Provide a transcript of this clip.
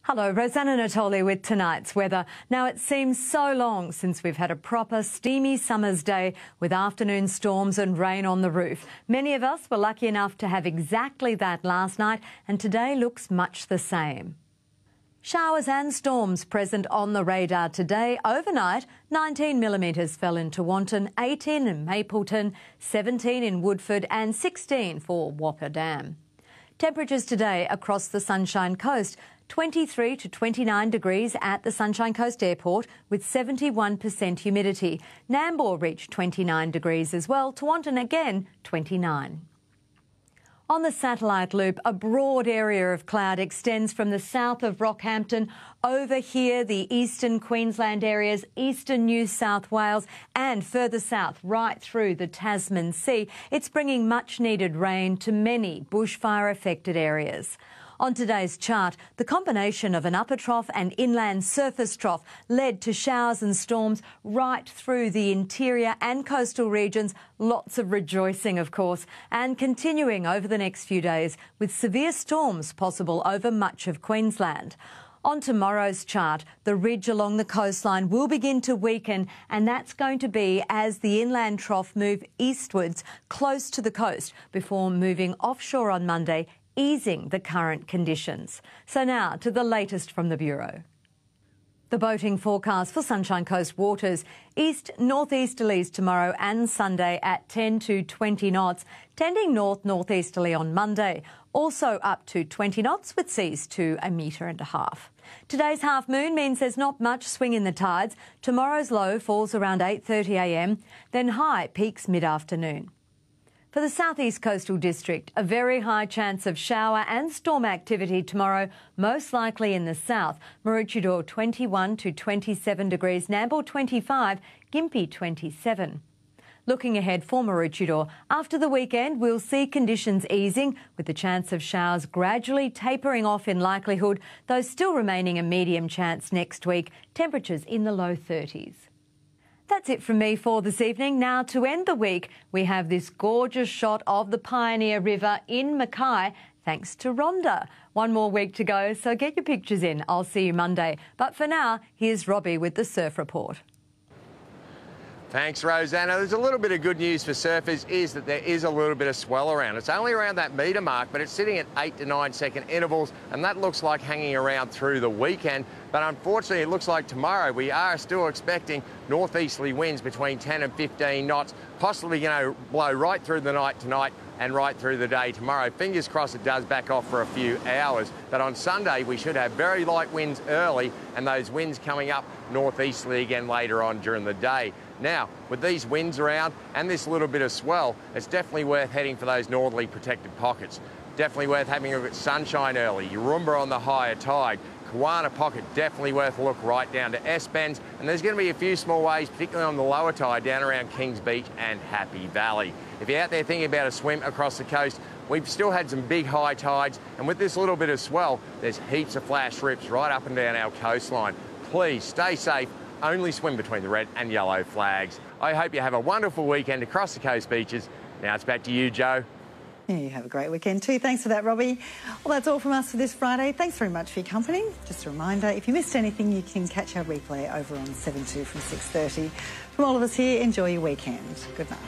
Hello, Rosanna Natoli with tonight's weather. Now, it seems so long since we've had a proper steamy summer's day with afternoon storms and rain on the roof. Many of us were lucky enough to have exactly that last night, and today looks much the same. Showers and storms present on the radar today. Overnight, 19 millimetres fell in Tewantin, 18 in Mapleton, 17 in Woodford and 16 for Whopper Dam. Temperatures today across the Sunshine Coast, 23 to 29 degrees at the Sunshine Coast Airport with 71% humidity. Nambour reached 29 degrees as well. Tewantin again, 29. On the satellite loop, a broad area of cloud extends from the south of Rockhampton over here, the eastern Queensland areas, eastern New South Wales and further south right through the Tasman Sea. It's bringing much needed rain to many bushfire affected areas. On today's chart, the combination of an upper trough and inland surface trough led to showers and storms right through the interior and coastal regions. Lots of rejoicing, of course, and continuing over the next few days with severe storms possible over much of Queensland. On tomorrow's chart, the ridge along the coastline will begin to weaken, and that's going to be as the inland trough move eastwards close to the coast before moving offshore on Monday, easing the current conditions. So now to the latest from the Bureau. The boating forecast for Sunshine Coast waters: east-northeasterlies tomorrow and Sunday at 10 to 20 knots, tending north-northeasterly on Monday, also up to 20 knots with seas to 1.5 metres. Today's half moon means there's not much swing in the tides. Tomorrow's low falls around 8:30 a.m, then high peaks mid-afternoon. For the southeast coastal district, a very high chance of shower and storm activity tomorrow, most likely in the south. Maroochydore 21 to 27 degrees, Nambour 25, Gympie 27. Looking ahead for Maroochydore, after the weekend we'll see conditions easing with the chance of showers gradually tapering off in likelihood, though still remaining a medium chance next week, temperatures in the low 30s. That's it from me for this evening. Now, to end the week, we have this gorgeous shot of the Pioneer River in Mackay, thanks to Rhonda. One more week to go, so get your pictures in. I'll see you Monday. But for now, here's Robbie with the Surf Report. Thanks, Rosanna. There's a little bit of good news for surfers is that there is a little bit of swell around. It's only around that metre mark, but it's sitting at 8 to 9 second intervals, and that looks like hanging around through the weekend. But unfortunately, it looks like tomorrow we are still expecting northeasterly winds between 10 and 15 knots, possibly going to blow right through the night tonight and right through the day tomorrow. Fingers crossed it does back off for a few hours. But on Sunday, we should have very light winds early and those winds coming up northeasterly again later on during the day. Now, with these winds around and this little bit of swell, it's definitely worth heading for those northerly protected pockets. Definitely worth having a look at Sunshine early, Yarumba on the higher tide, Kawana Pocket definitely worth a look right down to S-Bends, and there's going to be a few small waves, particularly on the lower tide, down around Kings Beach and Happy Valley. If you're out there thinking about a swim across the coast, we've still had some big high tides, and with this little bit of swell, there's heaps of flash rips right up and down our coastline. Please stay safe. Only swim between the red and yellow flags. I hope you have a wonderful weekend across the coast beaches. Now it's back to you, Jo. Yeah, you have a great weekend too. Thanks for that, Robbie. Well, that's all from us for this Friday. Thanks very much for your company. Just a reminder, if you missed anything, you can catch our replay over on 7/2 from 6:30. From all of us here, enjoy your weekend. Good night.